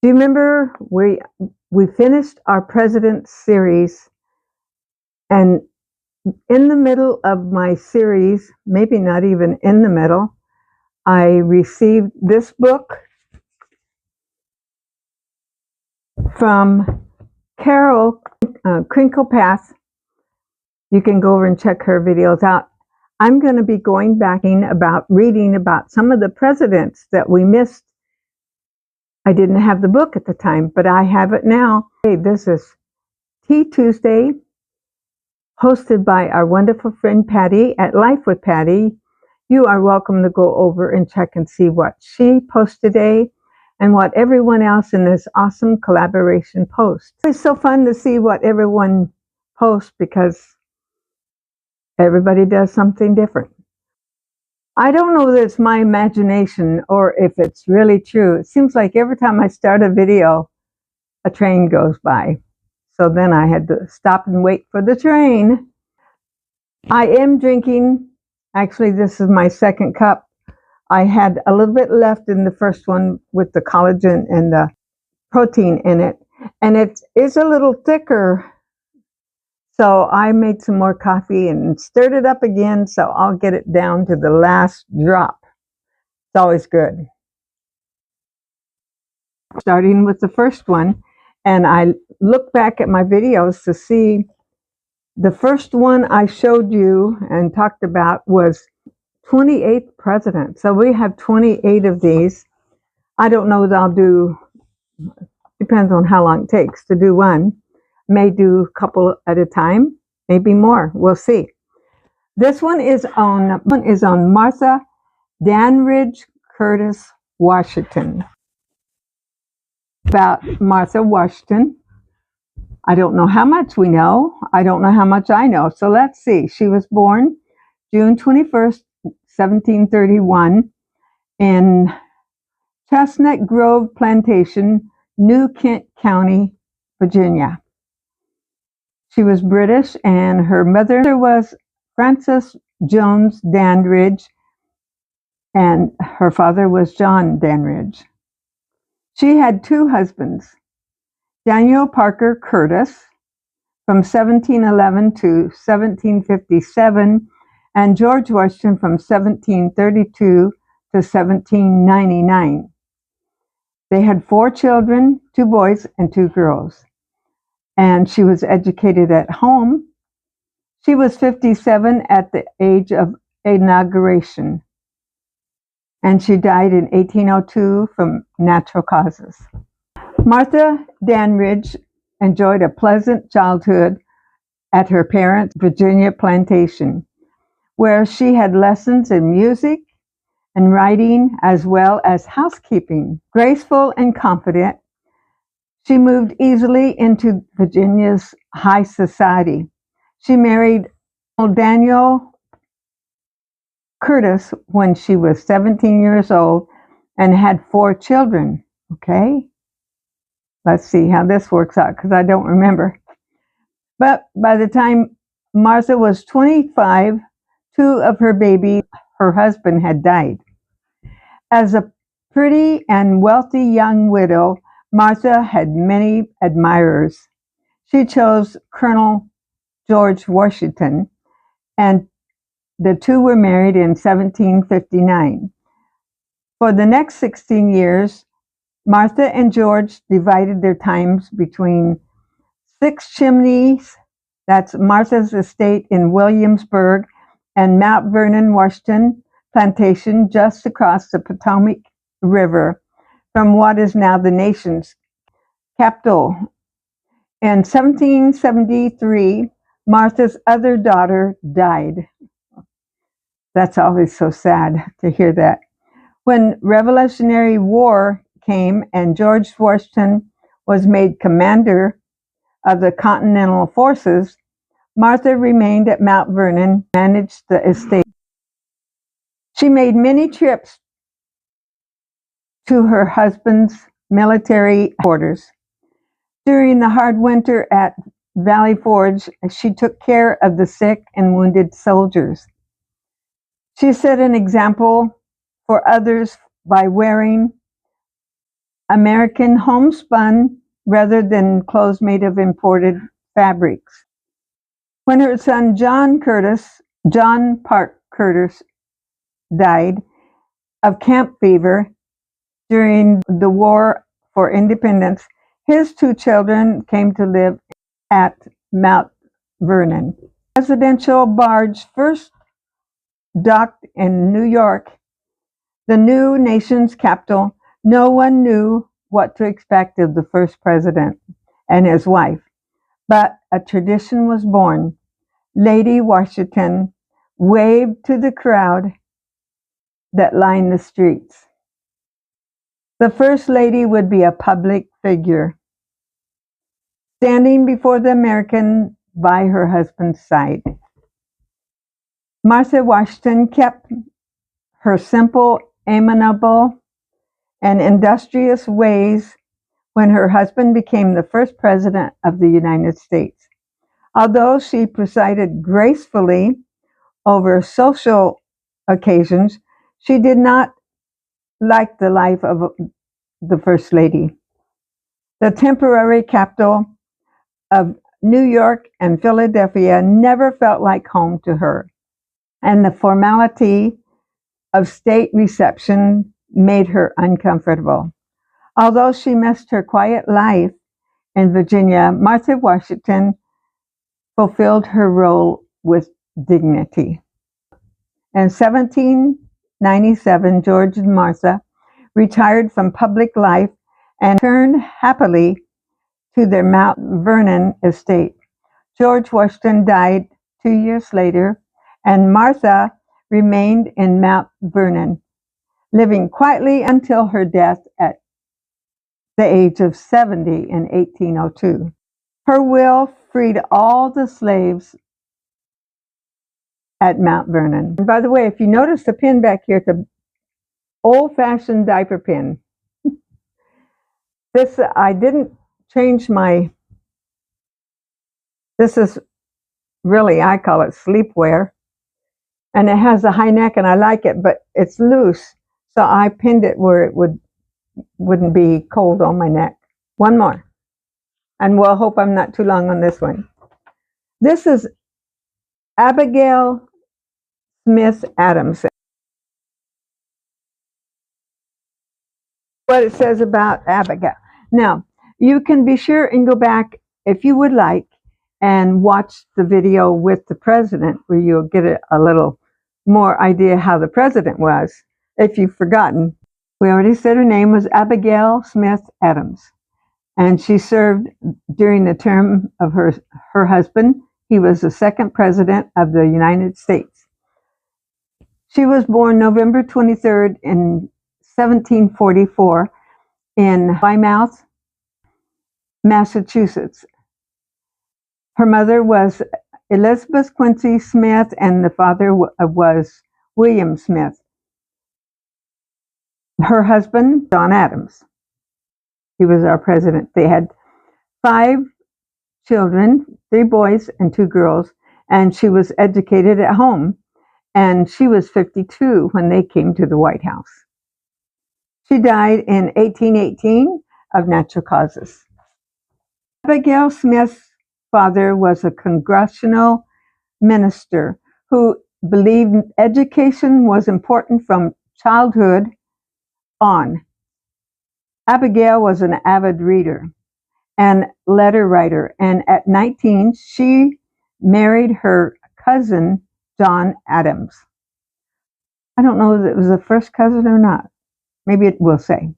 Do you remember we finished our President series, and in the middle of my series, maybe not even in the middle, I received this book from Carol Crinklepath. You can go over and check her videos out. I'm going to be going back about reading about some of the presidents that we missed. I didn't have the book at the time, but I have it now. Hey, this is Tea Tuesday, hosted by our wonderful friend Patty at Life with Patty. You are welcome to go over and check and see what she posts today and what everyone else in this awesome collaboration posts. It's so fun to see what everyone posts because everybody does something different. I don't know that it's my imagination or if it's really true. It seems like every time I start a video, a train goes by. So then I had to stop and wait for the train. I am drinking, actually this is my second cup. I had a little bit left in the first one with the collagen and the protein in it. And it is a little thicker. So I made some more coffee and stirred it up again, so I'll get it down to the last drop. It's always good. Starting with the first one, and I look back at my videos to see the first one I showed you and talked about was 28th president. So we have 28 of these. I don't know that I'll do, depends on how long it takes to do one. May do a couple at a time, maybe more. We'll see. This one is on Martha Danridge Curtis Washington. About Martha Washington, I don't know how much we know. I don't know how much I know. So let's see. She was born June 21st, 1731 in Chestnut Grove Plantation, New Kent County, Virginia. She was British, and her mother was Frances Jones Dandridge, and her father was John Dandridge. She had two husbands, Daniel Parker Curtis from 1711 to 1757, and George Washington from 1732 to 1799. They had 4 children, 2 boys and 2 girls. And she was educated at home. She was 57 at the age of inauguration. And she died in 1802 from natural causes. Martha Danridge enjoyed a pleasant childhood at her parents' Virginia plantation, where she had lessons in music and writing as well as housekeeping. Graceful and confident, she moved easily into Virginia's high society. She married Daniel Curtis when she was 17 years old and had 4 children. Okay, let's see how this works out because I don't remember. But by the time Martha was 25, 2 of her babies, her husband had died. As a pretty and wealthy young widow, Martha had many admirers. She chose Colonel George Washington, and the 2 were married in 1759. For the next 16 years, Martha and George divided their times between 6 Chimneys, that's Martha's estate in Williamsburg, and Mount Vernon, Washington plantation just across the Potomac River from what is now the nation's capital. In 1773, Martha's other daughter died. That's always so sad to hear that. When Revolutionary War came and George Washington was made commander of the Continental Forces, Martha remained at Mount Vernon, managed the estate. She made many trips to her husband's military quarters. During the hard winter at Valley Forge, she took care of the sick and wounded soldiers. She set an example for others by wearing American homespun rather than clothes made of imported fabrics. When her son John Parke Curtis, died of camp fever during the War for Independence, his two children came to live at Mount Vernon. The presidential barge first docked in New York, the new nation's capital. No one knew what to expect of the first president and his wife, but a tradition was born. Lady Washington waved to the crowd that lined the streets. The First Lady would be a public figure, standing before the American by her husband's side. Martha Washington kept her simple, amiable, and industrious ways when her husband became the first president of the United States. Although she presided gracefully over social occasions, she did not like the life of the First Lady. The temporary capital of New York and Philadelphia never felt like home to her, and the formality of state reception made her uncomfortable. Although she missed her quiet life in Virginia, Martha Washington fulfilled her role with dignity. In 1797, George and Martha retired from public life and returned happily to their Mount Vernon estate. George Washington died 2 years later, and Martha remained in Mount Vernon, living quietly until her death at the age of 70 in 1802. Her will freed all the slaves at Mount Vernon. And by the way, if you notice the pin back here, it's an old-fashioned diaper pin. This, I didn't change this is really, I call it sleepwear. And it has a high neck and I like it, but it's loose. So I pinned it where it wouldn't be cold on my neck. One more. And we'll hope I'm not too long on this one. This is Abigail Smith Adams. What it says about Abigail. Now, you can be sure and go back if you would like and watch the video with the president, where you'll get a little more idea how the president was, if you've forgotten. We already said her name was Abigail Smith Adams, and she served during the term of her husband. He was the second president of the United States. She was born November 23rd in 1744 in Plymouth, Massachusetts. Her mother was Elizabeth Quincy Smith, and the father was William Smith. Her husband, John Adams. He was our president. They had 5 children, 3 boys and 2 girls, and she was educated at home. And she was 52 when they came to the White House. She died in 1818 of natural causes. Abigail Smith's father was a congressional minister who believed education was important from childhood on. Abigail was an avid reader and letter writer, and at 19 she married her cousin John Adams. I don't know if it was the first cousin or not. Maybe it will say.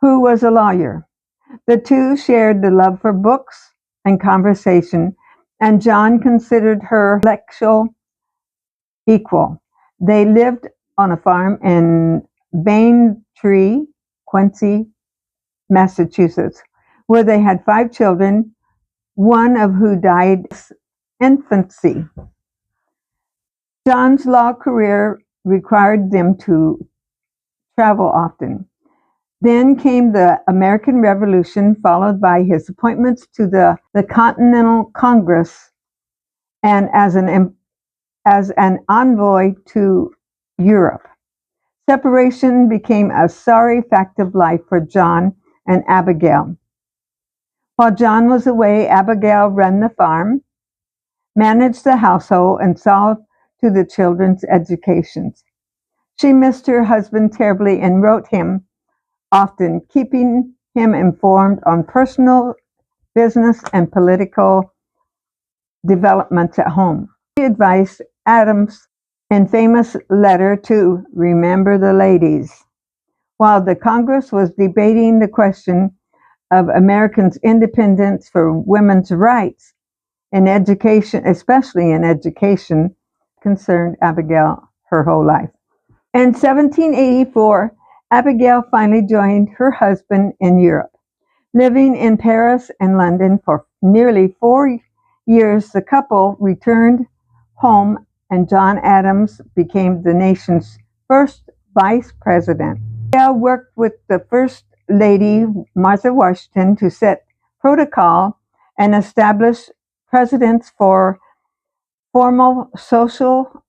Who was a lawyer. The two shared the love for books and conversation, and John considered her intellectual equal. They lived on a farm in Baintree, Quincy, Massachusetts, where they had 5 children, one of who died in infancy. John's law career required them to travel often. Then came the American Revolution, followed by his appointments to the Continental Congress and as an envoy to Europe. Separation became a sorry fact of life for John and Abigail. While John was away, Abigail ran the farm, managed the household, and saw to the children's educations. She missed her husband terribly and wrote him often, keeping him informed on personal, business, and political developments at home. She advised Adams in famous letter to Remember the Ladies. While the Congress was debating the question of Americans' independence for women's rights in education, especially in education, concerned Abigail her whole life. In 1784, Abigail finally joined her husband in Europe. Living in Paris and London for nearly 4 years, the couple returned home and John Adams became the nation's first vice president. Abigail worked with the First Lady, Martha Washington, to set protocol and establish precedents for formal social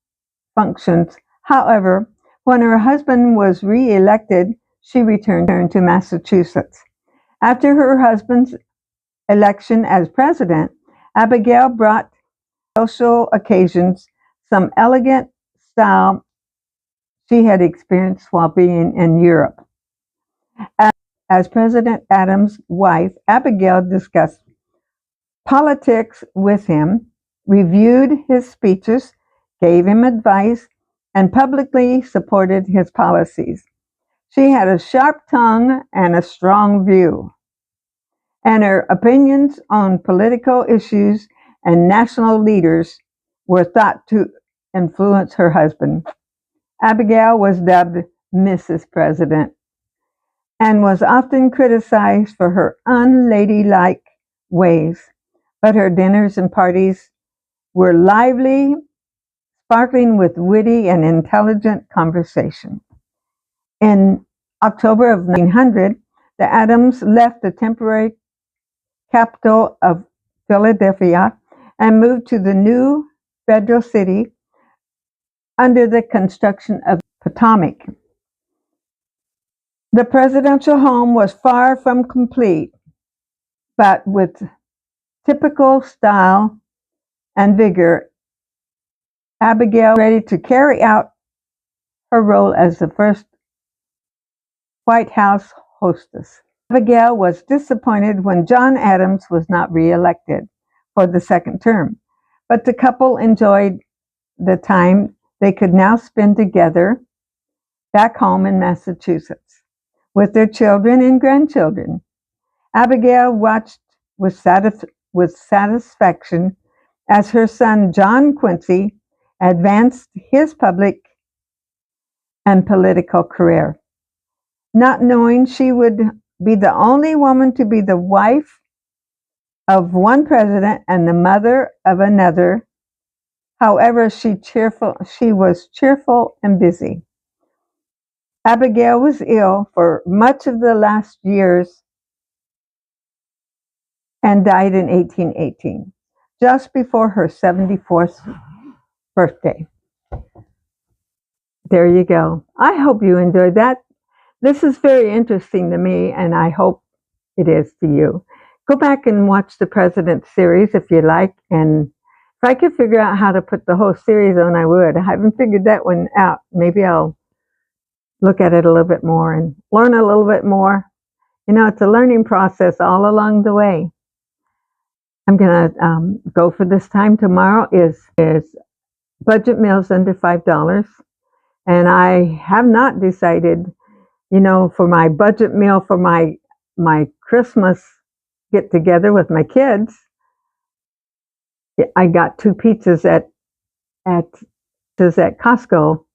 functions. However, when her husband was re-elected, she returned to Massachusetts. After her husband's election as president, Abigail brought social occasions some elegant style she had experienced while being in Europe. As President Adams' wife, Abigail discussed politics with him, reviewed his speeches, gave him advice, and publicly supported his policies. She had a sharp tongue and a strong view, and her opinions on political issues and national leaders were thought to influence her husband. Abigail was dubbed Mrs. President and was often criticized for her unladylike ways, but her dinners and parties were lively, sparkling with witty and intelligent conversation. In October of 1900, the Adams left the temporary capital of Philadelphia and moved to the new federal city under the construction of Potomac. The presidential home was far from complete, but with typical style and vigor, Abigail ready to carry out her role as the first White House hostess. Abigail was disappointed when John Adams was not re-elected for the second term, but the couple enjoyed the time they could now spend together back home in Massachusetts with their children and grandchildren. Abigail watched with satisfaction as her son John Quincy advanced his public and political career, not knowing she would be the only woman to be the wife of one president and the mother of another. However, she was cheerful and busy. Abigail was ill for much of the last years and died in 1818, just before her 74th birthday. There you go. I hope you enjoyed that. This is very interesting to me, and I hope it is to you. Go back and watch the President series if you like, and if I could figure out how to put the whole series on, I would. I haven't figured that one out. Maybe I'll look at it a little bit more and learn a little bit more. You know, it's a learning process all along the way. I'm going to go for this time. Tomorrow is budget meals under $5. And I have not decided, you know, for my budget meal for my Christmas get together with my kids. I got 2 pizzas at Costco.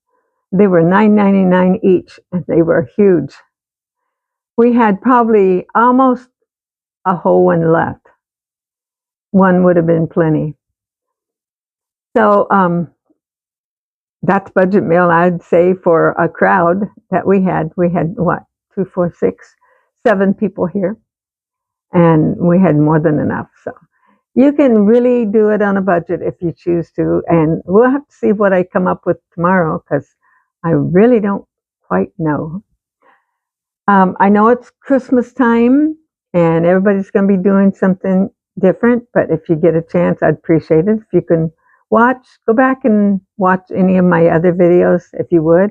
They were $9.99 each, and they were huge. We had probably almost a whole one left. One would have been plenty. So that's budget meal, I'd say, for a crowd that we had. We had what, 2, 4, 6, 7 people here, and we had more than enough. So you can really do it on a budget if you choose to, and we'll have to see what I come up with tomorrow, because I really don't quite know. I know it's Christmas time and everybody's going to be doing something different, but if you get a chance, I'd appreciate it if you can go back and watch any of my other videos if you would.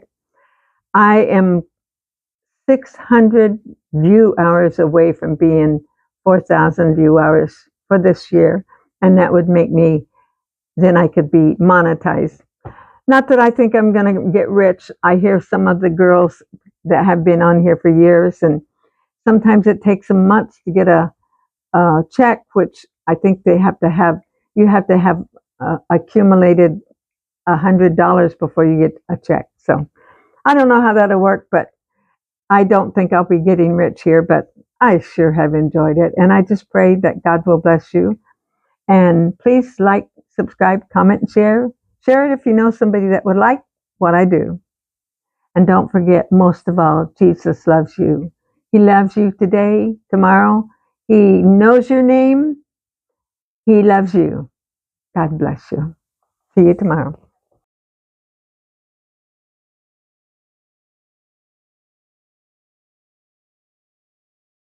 I am 600 view hours away from being 4,000 view hours for this year, and that would make me, then I could be monetized. Not that I think I'm going to get rich. I hear some of the girls that have been on here for years, and sometimes it takes them months to get a check, which I think you have to have accumulated $100 before you get a check. So I don't know how that'll work, but I don't think I'll be getting rich here, but I sure have enjoyed it. And I just pray that God will bless you. And please like, subscribe, comment, and share. Share it if you know somebody that would like what I do. And don't forget, most of all, Jesus loves you. He loves you today, tomorrow. He knows your name. He loves you. God bless you. See you tomorrow.